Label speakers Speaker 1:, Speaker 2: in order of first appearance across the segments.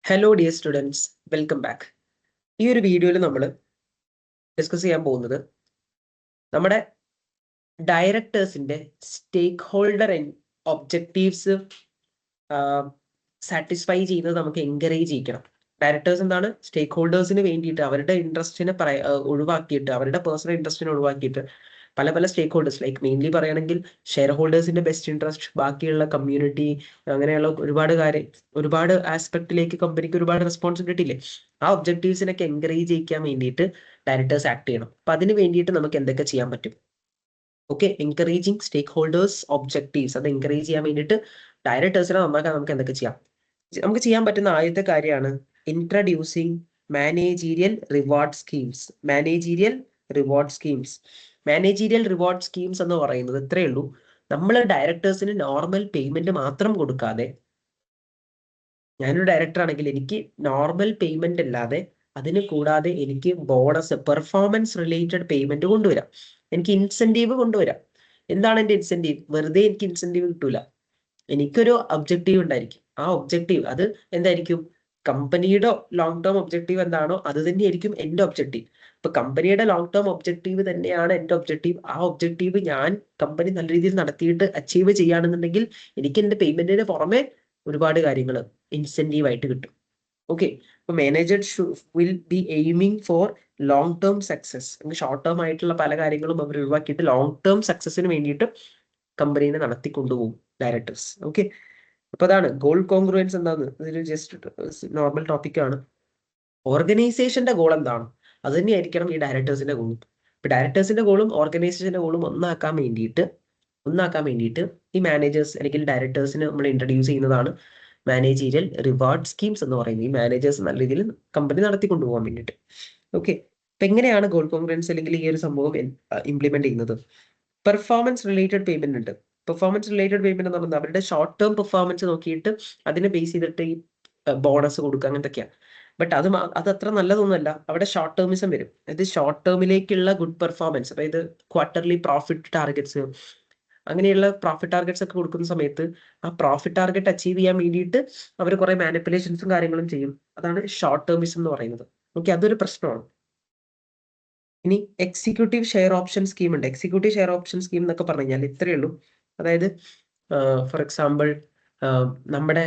Speaker 1: Hello dear students, welcome back. ഈ ഒരു വീഡിയോയിൽ നമ്മൾ ഡിസ്കസ് ചെയ്യാൻ പോകുന്നത് നമ്മുടെ ഡയറക്ടേഴ്സിന്റെ സ്റ്റേക്ക് ഹോൾഡർ ഒബ്ജക്റ്റീവ്സ് സാറ്റിസ്ഫൈ ചെയ്യുന്നത് നമുക്ക് എൻകറേജ് ചെയ്യിക്കണം. ഡയറക്ടേഴ്സ് എന്താണ്? സ്റ്റേക്ക് ഹോൾഡേഴ്സിന് വേണ്ടിയിട്ട് അവരുടെ ഇൻട്രസ്റ്റിനെ ഒഴിവാക്കിയിട്ട്, അവരുടെ പേഴ്സണൽ ഇൻട്രസ്റ്റിനെ ഒഴിവാക്കിയിട്ട് പല പല സ്റ്റേക്ക് ഹോൾഡേഴ്സ്, ലൈക്ക് മെയിൻലി പറയുകയാണെങ്കിൽ ഷെയർ ഹോൾഡേഴ്സിന്റെ ബെസ്റ്റ് ഇൻട്രസ്റ്റ്, ബാക്കിയുള്ള കമ്മ്യൂണിറ്റി, അങ്ങനെയുള്ള ഒരുപാട് ആസ്പെക്റ്റിലേക്ക് കമ്പനിക്ക് ഒരുപാട് റെസ്പോൺസിബിലിറ്റി ഇല്ലേ? ആ ഒബ്ജക്റ്റീവ്സിനൊക്കെ എൻകറേജ് ചെയ്യിക്കാൻ വേണ്ടിയിട്ട് ഡയറക്ടേഴ്സ് ആക്ട് ചെയ്യണം. അപ്പൊ അതിന് വേണ്ടിയിട്ട് നമുക്ക് എന്തൊക്കെ ചെയ്യാൻ പറ്റും? ഓക്കെ, എൻകറേജിങ് സ്റ്റേക്ക് ഹോൾഡേഴ്സ് ഒബ്ജക്റ്റീവ്സ്, അത് എൻകറേജ് ചെയ്യാൻ വേണ്ടിയിട്ട് ഡയറക്ടേഴ്സിനെ നന്നാക്കാൻ നമുക്ക് എന്തൊക്കെ ചെയ്യാം? നമുക്ക് ചെയ്യാൻ പറ്റുന്ന ആദ്യത്തെ കാര്യമാണ് introducing managerial reward schemes. Managerial reward schemes എന്ന് പറയുന്നത് ഇത്രയേ ഉള്ളൂ. നമ്മൾ ഡയറക്ടേഴ്സിന് നോർമൽ പേയ്മെന്റ് മാത്രം കൊടുക്കാതെ, ഞാനൊരു ഡയറക്ടർ ആണെങ്കിൽ എനിക്ക് നോർമൽ പേയ്മെന്റ് അല്ലാതെ അതിന് കൂടാതെ എനിക്ക് ബോണസ്, പെർഫോമൻസ് റിലേറ്റഡ് പേയ്മെന്റ് കൊണ്ടുവരാം. എനിക്ക് ഇൻസെന്റീവ് കൊണ്ടുവരാം. എന്താണ് എന്റെ ഇൻസെന്റീവ്? വെറുതെ എനിക്ക് ഇൻസെന്റീവ് കിട്ടൂല. എനിക്കൊരു ഒബ്ജക്റ്റീവ് ഉണ്ടായിരിക്കും. ആ ഒബ്ജക്റ്റീവ് അത് എന്തായിരിക്കും? കമ്പനിയുടെ ലോങ് ടേം ഒബ്ജക്റ്റീവ് എന്താണോ അത് തന്നെയായിരിക്കും എന്റെ ഒബ്ജക്റ്റീവ്. ഇപ്പൊ കമ്പനിയുടെ ലോങ് ടേം ഒബ്ജക്റ്റീവ് തന്നെയാണ് എന്റെ ഒബ്ജക്റ്റീവ്. ആ ഒബ്ജക്റ്റീവ് ഞാൻ കമ്പനി നല്ല രീതിയിൽ നടത്തിയിട്ട് അച്ചീവ് ചെയ്യുകയാണെന്നുണ്ടെങ്കിൽ എനിക്ക് എന്റെ പേയ്മെന്റിന് പുറമെ ഒരുപാട് കാര്യങ്ങൾ ഇൻസെന്റീവ് ആയിട്ട് കിട്ടും. ഓക്കെ, ഇപ്പൊ manager will be aiming for long term success. Short term ആയിട്ടുള്ള പല കാര്യങ്ങളും അവർ ഒഴിവാക്കിയിട്ട് ലോങ് ടേം സക്സസിന് വേണ്ടിയിട്ട് കമ്പനീനെ നടത്തിക്കൊണ്ടുപോകും ഡയറക്ടേഴ്സ്. ഓക്കെ, അപ്പൊ അതാണ് ഗോൾ കോൺഗ്രുവൻസ്. എന്താന്ന് ഇതൊരു ജസ്റ്റ് നോർമൽ ടോപ്പിക്കാണ്. ഓർഗനൈസേഷന്റെ ഗോൾ എന്താണ്? അത് തന്നെയായിരിക്കണം ഈ ഡയറക്ടേഴ്സിന്റെ ഗോളും. ഇപ്പൊ ഡയറക്ടേഴ്സിന്റെ ഗോളും ഓർഗനൈസേഷന്റെ ഗോളും ഒന്നാക്കാൻ വേണ്ടിയിട്ട് ഈ മാനേജേഴ്സ് അല്ലെങ്കിൽ ഡയറക്ടേഴ്സിന് നമ്മൾ ഇൻട്രൊഡ്യൂസ് ചെയ്യുന്നതാണ് മാനേജീരിയൽ റിവാർഡ് സ്കീംസ് എന്ന് പറയുന്നത്. ഈ മാനേജേഴ്സ് നല്ല രീതിയിൽ കമ്പനി നടത്തിക്കൊണ്ടു പോകാൻ വേണ്ടിയിട്ട്. ഓക്കെ, അപ്പൊ എങ്ങനെയാണ് ഗോൾ കോൺഗ്രുവൻസ് അല്ലെങ്കിൽ ഈ ഒരു സംഭവം ഇംപ്ലിമെന്റ് ചെയ്യുന്നത്? പെർഫോമൻസ് റിലേറ്റഡ് പേയ്മെന്റ് ഉണ്ട്. പെർഫോമൻസ് റിലേറ്റഡ് പേയ്മെന്റ് എന്ന് പറയുന്നത് അവരുടെ ഷോർട്ട് ടേം പെർഫോമൻസ് നോക്കിയിട്ട് അതിനെ ബേസ് ചെയ്തിട്ട് ഈ ബോണസ് കൊടുക്കുക, അങ്ങനത്തെയൊക്കെയാണ്. ബട്ട് അത് അത്ര നല്ലതൊന്നുമല്ല. അവിടെ ഷോർട്ട് ടേമിസം വരും. അതായത് ഷോർട്ട് ടേമിലേക്കുള്ള ഗുഡ് പെർഫോമൻസ്, അതായത് ക്വാർട്ടർലി പ്രോഫിറ്റ് ടാർഗറ്റ്സ്, അങ്ങനെയുള്ള പ്രോഫിറ്റ് ടാർഗറ്റ്സ് ഒക്കെ കൊടുക്കുന്ന സമയത്ത് ആ പ്രോഫിറ്റ് ടാർഗറ്റ് അച്ചീവ് ചെയ്യാൻ വേണ്ടിയിട്ട് അവർ കുറെ മാനിപ്പുലേഷൻസും കാര്യങ്ങളും ചെയ്യും. അതാണ് ഷോർട്ട് ടേമിസം എന്ന് പറയുന്നത്. ഓക്കെ, അതൊരു പ്രശ്നമാണ്. ഇനി എക്സിക്യൂട്ടീവ് ഷെയർ ഓപ്ഷൻ സ്കീം ഉണ്ട്. എക്സിക്യൂട്ടീവ് ഷെയർ ഓപ്ഷൻ സ്കീം എന്നൊക്കെ പറഞ്ഞു കഴിഞ്ഞാൽ ഇത്രയേ ഉള്ളൂ. അതായത് ഫോർ എക്സാമ്പിൾ നമ്മുടെ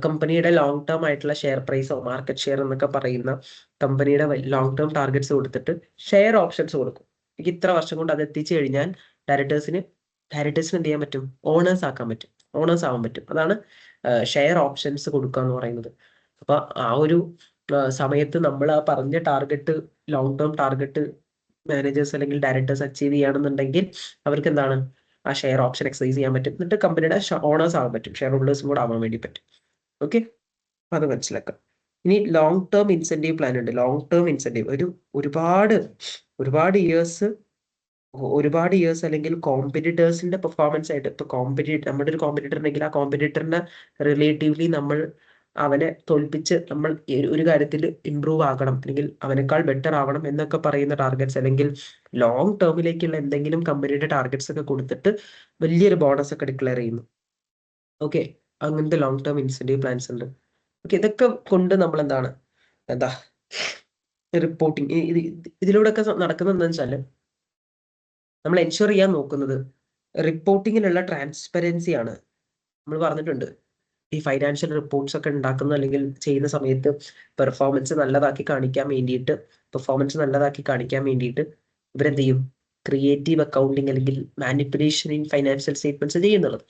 Speaker 1: കമ്പനിയുടെ ലോങ് ടേം ആയിട്ടുള്ള ഷെയർ പ്രൈസോ മാർക്കറ്റ് ഷെയർ എന്നൊക്കെ പറയുന്ന കമ്പനിയുടെ ലോങ് ടേം ടാർഗറ്റ്സ് കൊടുത്തിട്ട് ഷെയർ ഓപ്ഷൻസ് കൊടുക്കും. എനിക്ക് ഇത്ര വർഷം കൊണ്ട് അത് എത്തിച്ചു കഴിഞ്ഞാൽ ഡയറക്ടേഴ്സിന് എന്ത് ചെയ്യാൻ പറ്റും? ഓണേഴ്സ് ആവാൻ പറ്റും. അതാണ് ഷെയർ ഓപ്ഷൻസ് കൊടുക്കുക എന്ന് പറയുന്നത്. അപ്പൊ ആ ഒരു സമയത്ത് നമ്മൾ ആ പറഞ്ഞ target, long term target managers അല്ലെങ്കിൽ ഡയറക്ടേഴ്സ് അച്ചീവ് ചെയ്യുകയാണെന്നുണ്ടെങ്കിൽ അവർക്ക് എന്താണ്? ആ ഷെയർ ഓപ്ഷൻ എക്സസൈസ് ചെയ്യാൻ പറ്റും. എന്നിട്ട് കമ്പനിയുടെ ഓണേഴ്സ് ആവാൻ പറ്റും, ഷെയർ ഹോൾഡേഴ്സും കൂടെ ആവാൻ വേണ്ടി പറ്റും. ഓക്കെ, അത് മനസ്സിലാക്കാം. ഇനി ലോങ് ടേം ഇൻസെന്റീവ് പ്ലാൻ ഉണ്ട്. ലോങ് ടേം ഇൻസെന്റീവ് ഒരുപാട് ഇയേഴ്സ് അല്ലെങ്കിൽ കോമ്പറ്റീറ്റേഴ്സിന്റെ പെർഫോമൻസ് ആയിട്ട്, ഇപ്പൊ നമ്മുടെ ഒരു കോമ്പറ്റീറ്റർ ഉണ്ടെങ്കിൽ ആ കോമ്പറ്റീറ്ററിനെ റിലേറ്റീവ്ലി നമ്മൾ അവനെ തോൽപ്പിച്ച് നമ്മൾ ഒരു കാര്യത്തിൽ ഇംപ്രൂവ് ആകണം, അല്ലെങ്കിൽ അവനേക്കാൾ ബെറ്റർ ആവണം എന്നൊക്കെ പറയുന്ന ടാർഗറ്റ്സ്, അല്ലെങ്കിൽ ലോങ് ടേമിലേക്കുള്ള എന്തെങ്കിലും കമ്പനിയുടെ ടാർഗറ്റ്സ് ഒക്കെ കൊടുത്തിട്ട് വലിയൊരു ബോണസ് ഒക്കെ ഡിക്ലെയർ ചെയ്യുന്നു. ഓക്കെ, അങ്ങനത്തെ ലോങ് ടേം ഇൻസെന്റീവ് പ്ലാൻസ് ഉണ്ട്. ഓക്കെ, ഇതൊക്കെ കൊണ്ട് നമ്മൾ എന്താ റിപ്പോർട്ടിങ് ഇതിലൂടെ ഒക്കെ നടക്കുന്നത് എന്താണെന്ന് വെച്ചാൽ നമ്മൾ എൻഷുർ ചെയ്യാൻ നോക്കുന്നത് റിപ്പോർട്ടിങ്ങിലുള്ള ട്രാൻസ്പെറൻസി ആണ്. നമ്മൾ പറഞ്ഞിട്ടുണ്ട്, ഈ ഫൈനാൻഷ്യൽ റിപ്പോർട്ട്സ് ഒക്കെ ഉണ്ടാക്കുന്ന അല്ലെങ്കിൽ ചെയ്യുന്ന സമയത്ത് പെർഫോമൻസ് നല്ലതാക്കി കാണിക്കാൻ വേണ്ടിയിട്ട് ഇവരെന്ത് ചെയ്യും? ക്രിയേറ്റീവ് അക്കൗണ്ടിങ് അല്ലെങ്കിൽ മാനിപ്പുലേഷൻ ഇൻ ഫൈനാൻഷ്യൽ സ്റ്റേറ്റ്മെന്റ്സ് ചെയ്യുന്നുള്ളത്.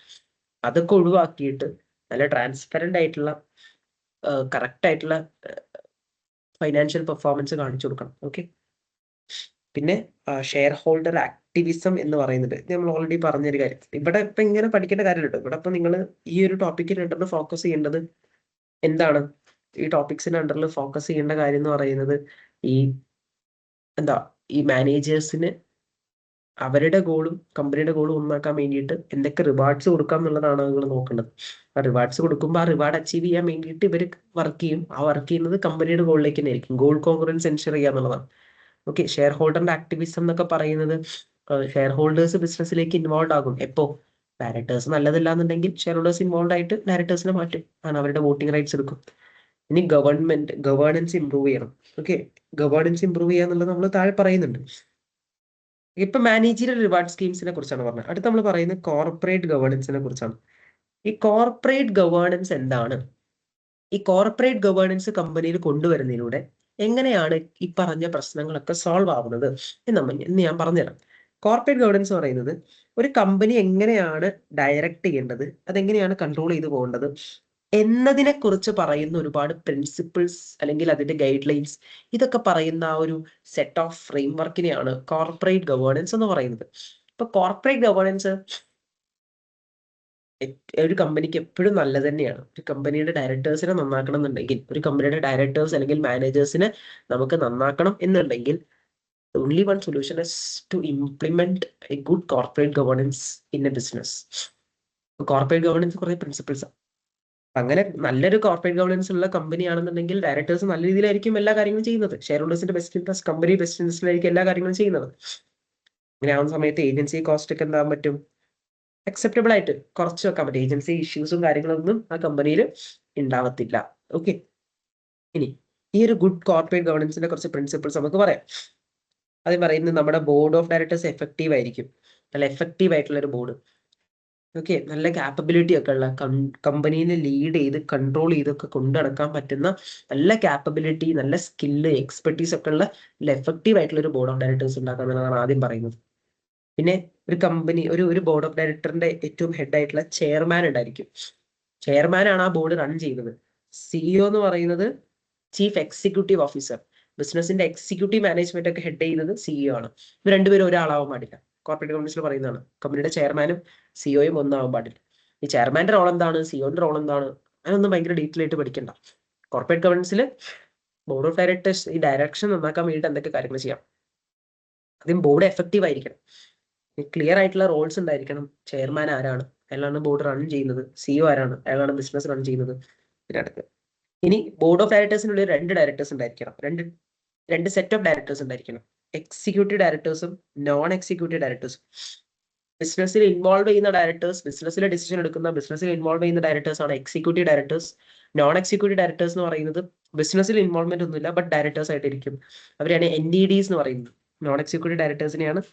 Speaker 1: അതൊക്കെ ഒഴിവാക്കിയിട്ട് നല്ല ട്രാൻസ്പെറന്റ് ആയിട്ടുള്ള കറക്റ്റ് ആയിട്ടുള്ള ഫൈനാൻഷ്യൽ പെർഫോമൻസ് കാണിച്ചു കൊടുക്കണം. ഓക്കെ, പിന്നെ ഷെയർ ഹോൾഡർ ആക്ടിവിസം എന്ന് പറയുന്നത് നമ്മൾ ഓൾറെഡി പറഞ്ഞൊരു കാര്യം. ഇവിടെ ഇപ്പൊ ഇങ്ങനെ പഠിക്കേണ്ട കാര്യമില്ല. ഇവിടെ ഇപ്പൊ നിങ്ങൾ ഈ ഒരു ടോപ്പിക്കിന് അണ്ടറിൽ ഫോക്കസ് ചെയ്യേണ്ടത് എന്താണ്? ഈ ടോപ്പിക്സിന് അണ്ടറിൽ ഫോക്കസ് ചെയ്യേണ്ട കാര്യം എന്ന് പറയുന്നത് ഈ മാനേജേഴ്സിന് അവരുടെ ഗോളും കമ്പനിയുടെ ഗോളും ഒന്നാക്കാൻ വേണ്ടിയിട്ട് എന്തൊക്കെ റിവാർഡ്സ് കൊടുക്കാം എന്നുള്ളതാണ് നിങ്ങൾ നോക്കേണ്ടത്. ആ റിവാർഡ്സ് കൊടുക്കുമ്പോൾ ആ റിവാർഡ് അച്ചീവ് ചെയ്യാൻ വേണ്ടിയിട്ട് ഇവർ വർക്ക് ചെയ്യും. ആ വർക്ക് ചെയ്യുന്നത് കമ്പനിയുടെ ഗോളിലേക്ക് തന്നെ ആയിരിക്കും. ഗോൾ കോൺഗ്രൻസ് എൻഷുർ ചെയ്യുക എന്നുള്ളതാണ്. ഓക്കെ, ഷെയർ ഹോൾഡറിന്റെ ആക്ടിവിസം എന്നൊക്കെ പറയുന്നത് ഷെയർ ഹോൾഡേഴ്സ് ബിസിനസ്സിലേക്ക് ഇൻവോൾവ് ആകും. എപ്പോ ഡയറക്ടേഴ്സ് നല്ലതല്ല എന്നുണ്ടെങ്കിൽ ഷെയർ ഹോൾഡേഴ്സ് ഇൻവോൾവ് ആയിട്ട് ഡയറക്ടേഴ്സിനെ മാറ്റും, അവരുടെ വോട്ടിംഗ് റൈറ്റ്സ് എടുക്കും. ഇനി ഗവേണൻസ് ഇമ്പ്രൂവ് ചെയ്യണം. ഓക്കെ, ഗവേണൻസ് ഇമ്പ്രൂവ് ചെയ്യാന്നുള്ളത് നമ്മൾ താഴെ പറയുന്നുണ്ട്. ഇപ്പൊ മാനേജീരിയൽ റിവാർഡ് സ്കീംസിനെ കുറിച്ചാണ് പറഞ്ഞത്. അടുത്ത് നമ്മൾ പറയുന്നത് കോർപ്പറേറ്റ് ഗവേണൻസിനെ കുറിച്ചാണ്. ഈ കോർപ്പറേറ്റ് ഗവേണൻസ് എന്താണ്? ഈ കോർപ്പറേറ്റ് ഗവേണൻസ് കമ്പനിയിൽ കൊണ്ടുവരുന്നതിലൂടെ എങ്ങനെയാണ് ഈ പറഞ്ഞ പ്രശ്നങ്ങളൊക്കെ സോൾവ് ആവുന്നത് എന്ന് ഞാൻ പറഞ്ഞുതരാം. കോർപ്പറേറ്റ് ഗവേണൻസ് പറയുന്നത് ഒരു കമ്പനി എങ്ങനെയാണ് ഡയറക്റ്റ് ചെയ്യേണ്ടത്, അതെങ്ങനെയാണ് കൺട്രോൾ ചെയ്തു പോകേണ്ടത് എന്നതിനെ കുറിച്ച് പറയുന്ന ഒരുപാട് പ്രിൻസിപ്പിൾസ് അല്ലെങ്കിൽ അതിന്റെ ഗൈഡ് ലൈൻസ്, ഇതൊക്കെ പറയുന്ന ആ ഒരു സെറ്റ് ഓഫ് ഫ്രെയിം വർക്കിനെയാണ് കോർപ്പറേറ്റ് ഗവേണൻസ് എന്ന് പറയുന്നത്. ഇപ്പൊ കോർപ്പറേറ്റ് ഗവേണൻസ് ഒരു കമ്പനിക്ക് എപ്പോഴും നല്ലത് തന്നെയാണ്. ഒരു കമ്പനിയുടെ ഡയറക്ടേഴ്സിനെ നന്നാക്കണം എന്നുണ്ടെങ്കിൽ, ഒരു കമ്പനിയുടെ ഡയറക്ടേഴ്സ് അല്ലെങ്കിൽ മാനേജേഴ്സിനെ നമുക്ക് നന്നാക്കണം എന്നുണ്ടെങ്കിൽ, only one solution is to implement a good corporate governance in a business. Corporate governance കുറെ പ്രിൻസിപ്പിൾസ് ആണ്. അങ്ങനെ നല്ലൊരു കോർപ്പറേറ്റ് ഗവേണൻസ് ഉള്ള കമ്പനി ആണെന്നുണ്ടെങ്കിൽ ഡയറക്ടേഴ്സ് നല്ല രീതിയിലായിരിക്കും എല്ലാ കാര്യങ്ങളും ചെയ്യുന്നത്. ഷെയർ ഹോൾഡേഴ്സിന്റെ ബെസ്റ്റ് ഇൻട്രസ്റ്റ്, കമ്പനി ബെസ്റ്റ് ഇൻട്രസ്റ്റിലായിരിക്കും എല്ലാ കാര്യങ്ങളും ചെയ്യുന്നത്. അങ്ങനെ ആവുന്ന സമയത്ത് ഏജൻസി കോസ്റ്റ് ഒക്കെ എന്താകാൻ പറ്റും, അക്സെപ്റ്റബിൾ ആയിട്ട് കുറച്ച് വെക്കാൻ പറ്റും. ഏജൻസി ഇഷ്യൂസും കാര്യങ്ങളൊന്നും ആ കമ്പനിയിൽ ഉണ്ടാവത്തില്ല. ഓക്കെ, ഇനി ഈ ഒരു ഗുഡ് കോർപ്പറേറ്റ് ഗവേണൻസിന്റെ കുറച്ച് പ്രിൻസിപ്പിൾസ് നമുക്ക് പറയാം. അത് പറയുന്നത് നമ്മുടെ ബോർഡ് ഓഫ് ഡയറക്ടേഴ്സ് എഫക്റ്റീവ് ആയിരിക്കും, നല്ല എഫക്റ്റീവ് ആയിട്ടുള്ള ഒരു ബോർഡ്. ഓക്കെ, നല്ല കാപ്പബിലിറ്റി ഒക്കെ ഉള്ള, കമ്പനീനെ ലീഡ് ചെയ്ത് കൺട്രോൾ ചെയ്തൊക്കെ കൊണ്ടുനടക്കാൻ പറ്റുന്ന നല്ല കാപ്പബിലിറ്റി, നല്ല സ്കില്ല്, എക്സ്പെർട്ടീസ് ഒക്കെ ഉള്ള നല്ല എഫക്റ്റീവ് ആയിട്ടുള്ള ഒരു ബോർഡ് ഓഫ് ഡയറക്ടേഴ്സ് ഉണ്ടാക്കുക എന്നുള്ളതാണ് ആദ്യം പറയുന്നത്. പിന്നെ ഒരു കമ്പനി, ഒരു ബോർഡ് ഓഫ് ഡയറക്ടറിന്റെ ഏറ്റവും ഹെഡ് ആയിട്ടുള്ള ചെയർമാൻ ഉണ്ടായിരിക്കും. ചെയർമാനാണ് ആ ബോർഡ് റൺ ചെയ്യുന്നത്. സിഇഒ എന്ന് പറയുന്നത് ചീഫ് എക്സിക്യൂട്ടീവ് ഓഫീസർ, ബിസിനസിന്റെ എക്സിക്യൂട്ടീവ് മാനേജ്മെന്റ് ഒക്കെ ഹെഡ് ചെയ്യുന്നത് സിഇഒ ആണ്. ഇത് രണ്ടുപേരും ഒരാളാവാൻ പാടില്ല. കോർപ്പറേറ്റ് കമ്പനീസിൽ പറയുന്നതാണ്, കമ്പനിയുടെ ചെയർമാനും സിഇഒയും ഒന്നാവാൻ പാടില്ല. ഈ ചെയർമാന്റെ റോൾ എന്താണ്, സിഇഒന്റെ റോൾ എന്താണ്, അതൊന്നും ഭയങ്കര ഡീറ്റെയിൽ ആയിട്ട് പഠിക്കണ്ട. കോർപ്പറേറ്റ് ഗവേണൻസിൽ ബോർഡ് ഓഫ് ഡയറക്ടേഴ്സ് ഈ ഡയറക്ഷൻ നന്നാക്കാൻ വേണ്ടിയിട്ട് എന്തൊക്കെ കാര്യങ്ങൾ ചെയ്യാം. ആദ്യം ബോർഡ് എഫക്റ്റീവ് ആയിരിക്കണം, ക്ലിയർ ആയിട്ടുള്ള റോൾസ് ഉണ്ടായിരിക്കണം. ചെയർമാൻ ആരാണ്, അയാളാണ് ബോർഡ് റൺ ചെയ്യുന്നത്. സിഇഒ ആരാണ്, അയാളാണ് ബിസിനസ് റൺ ചെയ്യുന്നത്. ഇതിനടുത്ത് ഇനി ബോർഡ് ഓഫ് ഡയറക്ടേഴ്സിനുള്ളിൽ 2 ഡയറക്ടേഴ്സ് ഉണ്ടായിരിക്കണം, രണ്ട് സെറ്റ് ഓഫ് ഡയറക്ടേഴ്സ് ഉണ്ടായിരിക്കണം. എക്സിക്യൂട്ടീവ് ഡയറക്ടേഴ്സും നോൺ എക്സിക്യൂട്ടീവ് ഡയറക്ടേഴ്സും. ബിസിനസ്സിൽ ഇൻവോൾവ് ചെയ്യുന്ന ഡയറക്ടേഴ്സ്, ബിസിനസ്സിലെ ഡിസിഷൻ എടുക്കുന്ന, ബിസിനസ്സിൽ ഇൻവോൾവ് ചെയ്യുന്ന ഡയറക്ടേഴ്സ് ആണ് executive directors. Non executive directors എന്ന് പറയുന്നത് ബിസിനസ്സിൽ ഇൻവോൾവ്മെന്റ് ഒന്നുമില്ല, ബട്ട് ഡയറക്ടേഴ്സ് ആയിട്ടിരിക്കും. അവരെയാണ് NEDs എന്ന് പറയുന്നത്. നോൺ എക്സിക്യൂട്ടീവ് ഡയറക്ടേഴ്സിനെയാണ്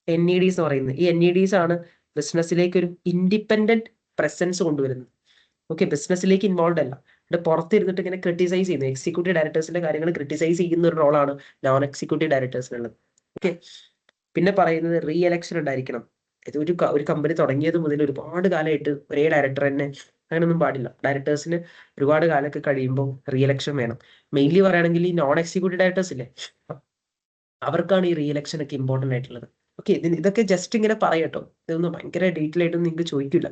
Speaker 1: NEDs എന്ന് പറയുന്നത്. ഈ NEDs ആണ് ബിസിനസ്സിലേക്ക് ഒരു ഇൻഡിപെൻഡന്റ് പ്രസൻസ് കൊണ്ടുവരുന്നത്. ഓക്കെ, ബിസിനസ്സിലേക്ക് ഇൻവോൾവ് അല്ല, പുറത്തിരുന്നിട്ട് ഇങ്ങനെ ക്രിട്ടിസൈസ് ചെയ്യുന്നു. എക്സിക്യൂട്ടീവ് ഡയറക്ടേഴ്സിന്റെ കാര്യങ്ങൾ ക്രിട്ടിസൈസ് ചെയ്യുന്ന ഒരു റോളാണ് നോൺ എക്സിക്യൂട്ടീവ് ഡയറക്ടേഴ്സിനുള്ളത്. ഓക്കെ, പിന്നെ പറയുന്നത് റീ എലക്ഷൻ ഉണ്ടായിരിക്കണം. ഇത് ഒരു കമ്പനി തുടങ്ങിയത് മുതൽ ഒരുപാട് കാലമായിട്ട് ഒരേ ഡയറക്ടർ തന്നെ, അങ്ങനെയൊന്നും പാടില്ല. ഡയറക്ടേഴ്സിന് ഒരുപാട് കാലമൊക്കെ കഴിയുമ്പോൾ റീ എലക്ഷൻ വേണം. മെയിൻലി പറയുകയാണെങ്കിൽ ഈ നോൺ എക്സിക്യൂട്ടീവ് ഡയറക്ടേഴ്സ് ഇല്ലേ, അവർക്കാണ് ഈ റീ എലക്ഷൻ ഒക്കെ ഇമ്പോർട്ടന്റ് ആയിട്ടുള്ളത്. ഓക്കെ, ഇതൊക്കെ ജസ്റ്റ് ഇങ്ങനെ പറയട്ടോ, ഇതൊന്നും ഭയങ്കര ഡീറ്റെയിൽ ആയിട്ടൊന്നും നിങ്ങൾക്ക് ചോദിക്കില്ല.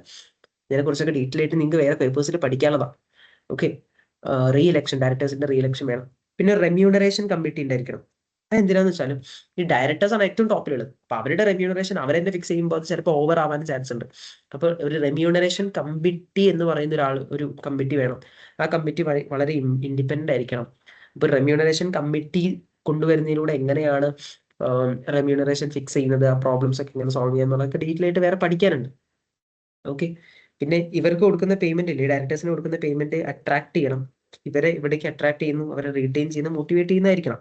Speaker 1: ഇതിനെ കുറിച്ചൊക്കെ ഡീറ്റെയിൽ ആയിട്ട് നിങ്ങൾക്ക് വേറെ പേപ്പേഴ്സിൽ പഠിക്കാനുള്ളതാണ്. ഓക്കെ, റീ ഇലക്ഷൻ, ഡയറക്ടേഴ്സിന്റെ റീ ഇലക്ഷൻ വേണം. പിന്നെ റെമ്യൂണറേഷൻ കമ്മിറ്റി ഉണ്ടായിരിക്കണം. അത് എന്തിനാന്ന് വെച്ചാലും ഈ ഡയറക്ടേഴ്സ് ആണ് ഏറ്റവും ടോപ്പിലുള്ളത്. അപ്പൊ അവരുടെ റെമ്യൂണറേഷൻ അവരെന്നെ ഫിക്സ് ചെയ്യുമ്പോൾ അത് ചിലപ്പോൾ ഓവർ ആവാൻ ചാൻസ് ഉണ്ട്. അപ്പൊ ഒരു റെമ്യൂണറേഷൻ കമ്മിറ്റി എന്ന് പറയുന്ന ഒരു കമ്മിറ്റി വേണം. ആ കമ്മിറ്റി വളരെ ഇൻഡിപെൻഡന്റ് ആയിരിക്കണം. അപ്പൊ റെമ്യൂണറേഷൻ കമ്മിറ്റി കൊണ്ടുവരുന്നതിലൂടെ എങ്ങനെയാണ് റെമ്യൂണറേഷൻ ഫിക്സ് ചെയ്യുന്നത്, ആ പ്രോബ്ലംസ് ഒക്കെ എങ്ങനെ സോൾവ് ചെയ്യാന്നുള്ളതൊക്കെ ഡീറ്റെയിൽ ആയിട്ട് വേറെ പഠിക്കാനുണ്ട്. ഓക്കെ, പിന്നെ ഇവർക്ക് കൊടുക്കുന്ന പേയ്മെന്റ് ഇല്ലേ, ഡയറക്ടേഴ്സിന് കൊടുക്കുന്ന പേയ്മെന്റ് അട്രാക്ട് ചെയ്യണം. ഇവരെ ഇവിടേക്ക് അട്രാക്ട് ചെയ്യുന്നു, അവരെ റീറ്റെയിൻ ചെയ്യുന്നു, മോട്ടിവേറ്റ് ചെയ്യുന്നതായിരിക്കണം.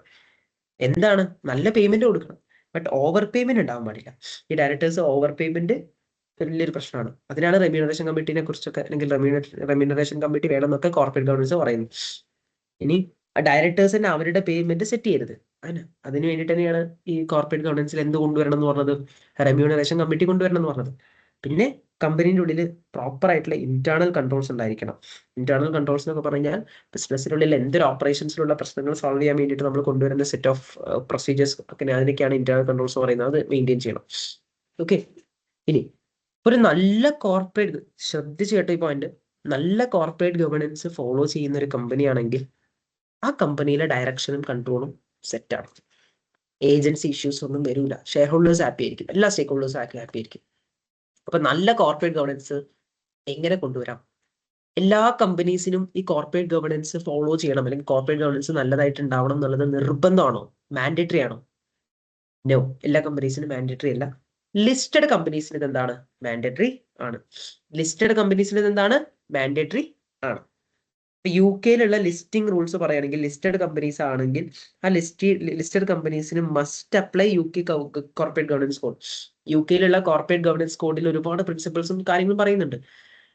Speaker 1: എന്താണ്, നല്ല പേയ്മെന്റ് കൊടുക്കണം, ബട്ട് ഓവർ പേയ്മെന്റ് ഉണ്ടാവാൻ പാടില്ല. ഈ ഡയറക്ടേഴ്സ് ഓവർ പേയ്മെന്റ് വലിയൊരു പ്രശ്നമാണ്. അതിനാണ് റെമ്യൂണറേഷൻ കമ്മിറ്റിനെ കുറിച്ചൊക്കെ, അല്ലെങ്കിൽ റെമ്യൂണറേഷൻ കമ്മിറ്റി വേണം എന്നൊക്കെ കോർപ്പറേറ്റ് ഗവർണൻസ് പറയുന്നു. ഇനി ഡയറക്ടേഴ്സിന് അവരുടെ പേയ്മെന്റ് സെറ്റ് ചെയ്യരുത്. അതിന് വേണ്ടിയിട്ട് തന്നെയാണ് ഈ കോർപ്പറേറ്റ് ഗവർണൻസിൽ എന്ത് കൊണ്ടുവരണം എന്ന് പറഞ്ഞത്, റെമ്യൂണറേഷൻ കമ്മിറ്റി കൊണ്ടുവരണം എന്ന് പറഞ്ഞത്. പിന്നെ കമ്പനിയുടെ ഉള്ളിൽ പ്രോപ്പർ ആയിട്ടുള്ള ഇന്റേണൽ കൺട്രോൾസ് ഉണ്ടായിരിക്കണം. ഇന്റേണൽ കൺട്രോൾസ് എന്നൊക്കെ പറഞ്ഞാൽ ബിസിനസ്സിനുള്ളിൽ എന്തൊരു ഓപ്പറേഷൻസിലുള്ള പ്രശ്നങ്ങൾ സോൾവ് ചെയ്യാൻ വേണ്ടിയിട്ട് നമ്മൾ കൊണ്ടുവരുന്ന സെറ്റ് ഓഫ് പ്രൊസീജിയേഴ്സ് ഒക്കെ, അതിനൊക്കെയാണ് ഇന്റേണൽ കൺട്രോൾസ് പറയുന്നത്. അത് മെയിൻറ്റെയിൻ ചെയ്യണം. ഓക്കെ, ഇനി ഒരു നല്ല കോർപ്പറേറ്റ്, ശ്രദ്ധിച്ച് കേട്ടോ ഈ പോയിന്റ്, നല്ല കോർപ്പറേറ്റ് ഗവേണൻസ് ഫോളോ ചെയ്യുന്ന ഒരു കമ്പനി ആണെങ്കിൽ ആ കമ്പനിയിലെ ഡയറക്ഷനും കൺട്രോളും സെറ്റാണ്. ഏജൻസി ഇഷ്യൂസ് ഒന്നും വരില്ല. ഷെയർ ഹോൾഡേഴ്സ് ഹാപ്പി ആയിരിക്കും, എല്ലാ സ്റ്റേക്ക് ഹോൾഡേഴ്സും ഹാപ്പി ആയിരിക്കും. അപ്പൊ നല്ല കോർപ്പറേറ്റ് ഗവേണൻസ് എങ്ങനെ കൊണ്ടുവരാം? എല്ലാ കമ്പനീസിനും ഈ കോർപ്പറേറ്റ് ഗവേണൻസ് ഫോളോ ചെയ്യണം, അല്ലെങ്കിൽ കോർപ്പറേറ്റ് ഗവേണൻസ് നല്ലതായിട്ട് ഉണ്ടാവണം എന്നുള്ളത് നിർബന്ധമാണോ, മാൻഡേറ്ററി ആണോ? നോ, എല്ലാ കമ്പനീസിനും മാൻഡേറ്ററി അല്ല. ലിസ്റ്റഡ് കമ്പനീസിന് ഇത് എന്താണ്, മാൻഡേറ്ററി ആണ്. ലിസ്റ്റഡ് കമ്പനീസിന് ഇത് എന്താണ്, മാൻഡേറ്ററി ആണ്. യു കെയിലുള്ള ലിസ്റ്റിംഗ് റൂൾസ് പറയുകയാണെങ്കിൽ ലിസ്റ്റഡ് കമ്പനീസ് ആണെങ്കിൽ ആ ലിസ്റ്റഡ് കമ്പനീസിന് must apply U K corporate governance code. U കെയിലുള്ള കോർപ്പറേറ്റ് ഗവർണൻസ് കോഡിൽ ഒരുപാട് പ്രിൻസിപ്പിൾസും കാര്യങ്ങളും പറയുന്നുണ്ട്.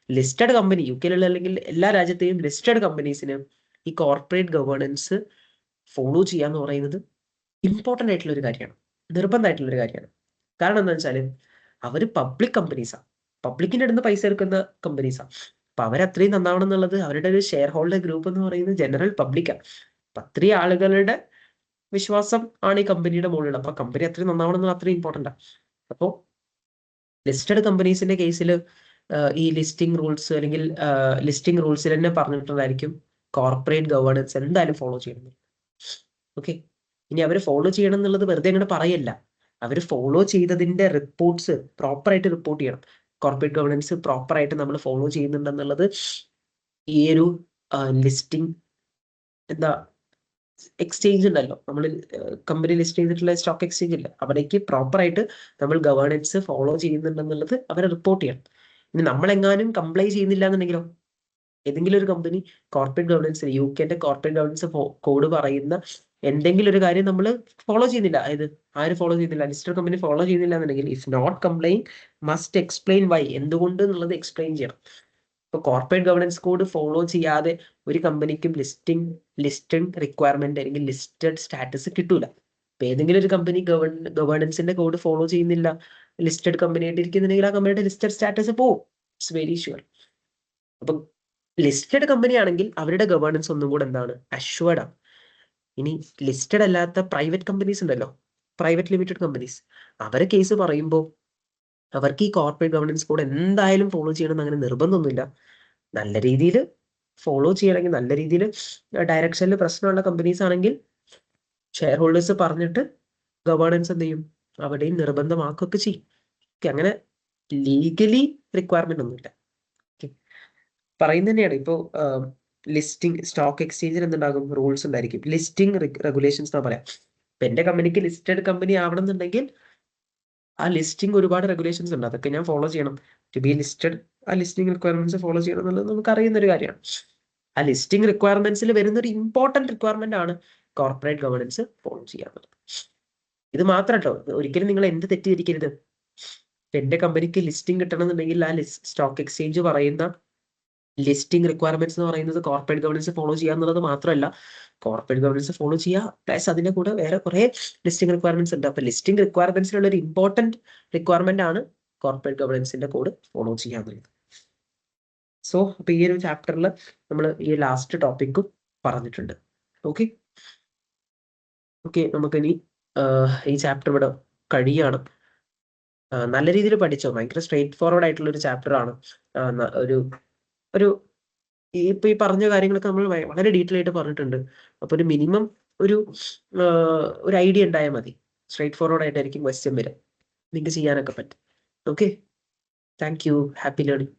Speaker 1: ലിസ്റ്റഡ് കമ്പനി യു കെയിലുള്ള അല്ലെങ്കിൽ എല്ലാ രാജ്യത്തെയും ലിസ്റ്റഡ് കമ്പനീസിന് ഈ കോർപ്പറേറ്റ് ഗവേണൻസ് ഫോളോ ചെയ്യാന്ന് പറയുന്നത് ഇമ്പോർട്ടൻ്റ് ആയിട്ടുള്ള ഒരു കാര്യമാണ്, നിർബന്ധമായിട്ടുള്ള ഒരു കാര്യമാണ്. കാരണം എന്താ വെച്ചാൽ അവർ പബ്ലിക് കമ്പനീസാണ്, പബ്ലിക്കിൻ്റെ അടുത്ത് പൈസ എടുക്കുന്ന കമ്പനീസാണ്. അപ്പൊ അവരത്രയും നന്നാവണം എന്നുള്ളത് അവരുടെ ഒരു ഷെയർ ഹോൾഡർ ഗ്രൂപ്പ് എന്ന് പറയുന്നത് ജനറൽ പബ്ലിക്കാണ്. അപ്പൊ അത്രയും ആളുകളുടെ വിശ്വാസം ആണ് ഈ കമ്പനിയുടെ മുകളിൽ. അപ്പൊ കമ്പനി അത്രയും നന്നാവണം എന്നുള്ള അത്രയും ഇമ്പോർട്ടൻ്റ് ആണ്. അപ്പോൾ ലിസ്റ്റഡ് കമ്പനീസിന്റെ കേസിൽ ഈ ലിസ്റ്റിംഗ് റൂൾസ് അല്ലെങ്കിൽ ലിസ്റ്റിംഗ് റൂൾസിൽ തന്നെ പറഞ്ഞിട്ടുണ്ടായിരിക്കും കോർപ്പറേറ്റ് ഗവേണൻസ് എന്തായാലും ഫോളോ ചെയ്യണം. ഓക്കെ, ഇനി അവർ ഫോളോ ചെയ്യണം എന്നുള്ളത് വെറുതെ അങ്ങനെ പറയല്ല, അവർ ഫോളോ ചെയ്തതിന്റെ റിപ്പോർട്ട്സ് പ്രോപ്പറായിട്ട് റിപ്പോർട്ട് ചെയ്യണം. കോർപ്പറേറ്റ് ഗവേണൻസ് പ്രോപ്പറായിട്ട് നമ്മൾ ഫോളോ ചെയ്യുന്നുണ്ടെന്നുള്ളത് ഈ ഒരു ലിസ്റ്റിംഗ് എന്താ എക്സ്ചേഞ്ച് ഉണ്ടല്ലോ, നമ്മൾ കമ്പനി ലിസ്റ്റ് ചെയ്തിട്ടുള്ള സ്റ്റോക്ക് എക്സ്ചേഞ്ച് ഇല്ല, അവിടേക്ക് പ്രോപ്പറായിട്ട് നമ്മൾ ഗവേണൻസ് ഫോളോ ചെയ്യുന്നുണ്ടെന്നുള്ളത് അവരെ റിപ്പോർട്ട് ചെയ്യണം. ഇനി നമ്മളെങ്ങാനും കംപ്ലൈ ചെയ്യുന്നില്ല എന്നുണ്ടെങ്കിലോ, ഏതെങ്കിലും ഒരു കമ്പനി കോർപ്പറേറ്റ് ഗവേണൻസ് യു കെന്റെ കോർപ്പറേറ്റ് ഗവേണൻസ് കോഡ് പറയുന്ന എന്തെങ്കിലും ഒരു കാര്യം നമ്മൾ ഫോളോ ചെയ്യുന്നില്ല, അതായത് ആര് ഫോളോ ചെയ്യുന്നില്ല, ലിസ്റ്റഡ് കമ്പനി ഫോളോ ചെയ്യുന്നില്ല എന്നുണ്ടെങ്കിൽ if not complain must explain why, എന്തുകൊണ്ട് എന്നുള്ളത് എക്സ്പ്ലെയിൻ ചെയ്യണം. ഇപ്പൊ കോർപ്പറേറ്റ് ഗവേണൻസ് കോഡ് ഫോളോ ചെയ്യാതെ ഒരു കമ്പനിക്കും ലിസ്റ്റഡ് റിക്വയർമെന്റ് അല്ലെങ്കിൽ ലിസ്റ്റഡ് സ്റ്റാറ്റസ് കിട്ടൂല. ഇപ്പൊ ഏതെങ്കിലും ഒരു കമ്പനി ഗവേണൻസിന്റെ കോഡ് ഫോളോ ചെയ്യുന്നില്ല, ലിസ്റ്റഡ് കമ്പനി ആയിട്ട് ഇരിക്കുന്നുണ്ടെങ്കിൽ ആ കമ്പനിയുടെ ലിസ്റ്റഡ് സ്റ്റാറ്റസ് പോവും. It's very sure. അപ്പം ലിസ്റ്റഡ് കമ്പനി ആണെങ്കിൽ അവരുടെ ഗവേണൻസ് ഒന്നും കൂടെ എന്താണ്, അഷ്വേർഡ് ആണ്. ഇനി ലിസ്റ്റഡ് അല്ലാത്ത പ്രൈവറ്റ് കമ്പനീസ് ഉണ്ടല്ലോ, പ്രൈവറ്റ് ലിമിറ്റഡ് കമ്പനീസ്, അവരെ കേസ് പറയുമ്പോൾ അവർക്ക് ഈ കോർപ്പറേറ്റ് ഗവേണൻസ് കോഡ് എന്തായാലും ഫോളോ ചെയ്യണമെന്ന് അങ്ങനെ നിർബന്ധമൊന്നുമില്ല. നല്ല രീതിയിൽ ഫോളോ ചെയ്യണമെങ്കിൽ, നല്ല രീതിയിൽ ഡയറക്ഷനിൽ പ്രശ്നമുള്ള കമ്പനീസ് ആണെങ്കിൽ ഷെയർ ഹോൾഡേഴ്സ് പറഞ്ഞിട്ട് ഗവേണൻസ് എന്ത് ചെയ്യും, അവിടെയും നിർബന്ധമാക്കുകയൊക്കെ ചെയ്യും. അങ്ങനെ ലീഗലി റിക്വയർമെന്റ് ഒന്നുമില്ല. പറയുന്നത് തന്നെയാണ്. ഇപ്പോൾ ലിസ്റ്റിംഗ് സ്റ്റോക്ക് എക്സ്ചേഞ്ചിന് എന്തുണ്ടാകും, റൂൾസ് ഉണ്ടായിരിക്കും, ലിസ്റ്റിംഗ് റെഗുലേഷൻസ് എന്നാ പറയാം. ഇപ്പൊ എന്റെ കമ്പനിക്ക് ലിസ്റ്റഡ് കമ്പനി ആവണം എന്നുണ്ടെങ്കിൽ ആ ലിസ്റ്റിംഗ് ഒരുപാട് റെഗുലേഷൻസ് ഉണ്ട്, അതൊക്കെ ഞാൻ ഫോളോ ചെയ്യണം. ടു ബി ലിസ്റ്റഡ് ആ ലിസ്റ്റിംഗ് റിക്വയർമെന്റ്സ് ഫോളോ ചെയ്യണം എന്നുള്ളത് നമുക്ക് അറിയുന്ന ഒരു കാര്യമാണ്. ആ ലിസ്റ്റിംഗ് റിക്വയർമെന്റ്സിൽ വരുന്ന ഒരു ഇമ്പോർട്ടന്റ് റിക്വയർമെന്റ് ആണ് കോർപ്പറേറ്റ് ഗവേണൻസ് ഫോളോ ചെയ്യാന്നുള്ളത്. ഇത് മാത്രം കേട്ടോ, ഒരിക്കലും നിങ്ങൾ എന്ത് തെറ്റിദ്ധരിക്കരുത്. എന്റെ കമ്പനിക്ക് ലിസ്റ്റിംഗ് കിട്ടണമെന്നുണ്ടെങ്കിൽ ആ സ്റ്റോക്ക് എക്സ്ചേഞ്ച് പറയുന്ന ലിസ്റ്റിംഗ് റിക്വയർമെന്റ്സ് എന്ന് പറയുന്നത് കോർപ്പറേറ്റ് ഗവേണൻസ് ഫോളോ ചെയ്യുക എന്നുള്ളത് മാത്രമല്ല, കോർപ്പറേറ്റ് ഗവേണൻസ് ഫോളോ ചെയ്യുക പ്ലസ് അതിന്റെ കൂടെ വേറെ കുറെ ലിസ്റ്റിംഗ് റിക്വയർമെന്റ്സ് ഉണ്ട്. അപ്പൊ ലിസ്റ്റിംഗ് റിക്വയർമെന്റ്സിലുള്ള ഒരു ഇമ്പോർട്ടന്റ് റിക്വയർമെന്റ് ആണ് കോർപ്പറേറ്റ് ഗവേണൻസിന്റെ കോഡ് ഫോളോ ചെയ്യുക എന്നുള്ളത്. സോ അപ്പൊ ഈ ഒരു ചാപ്റ്ററിൽ നമ്മൾ ഈ ലാസ്റ്റ് ടോപ്പിക്കും പറഞ്ഞിട്ടുണ്ട്. ഓക്കെ ഓക്കെ, നമുക്കിനി ഈ ചാപ്റ്റർ ഇവിടെ കഴിയാണ്. നല്ല രീതിയിൽ പഠിച്ചോ, ഭയങ്കര സ്ട്രെയിറ്റ് ഫോർവേഡ് ആയിട്ടുള്ള ഒരു ചാപ്റ്റർ ആണ്. ഒരു ഇപ്പൊ ഈ പറഞ്ഞ കാര്യങ്ങളൊക്കെ നമ്മൾ വളരെ ഡീറ്റെയിൽ ആയിട്ട് പറഞ്ഞിട്ടുണ്ട്. അപ്പൊ ഒരു മിനിമം ഒരു ഐഡിയ ഉണ്ടായാൽ മതി. സ്ട്രെയിറ്റ് ഫോർവേഡ് ആയിട്ടായിരിക്കും ക്വസ്റ്റ്യൻ വരിക, നിങ്ങൾക്ക് ചെയ്യാനൊക്കെ പറ്റും. Okay, thank you, happy learning.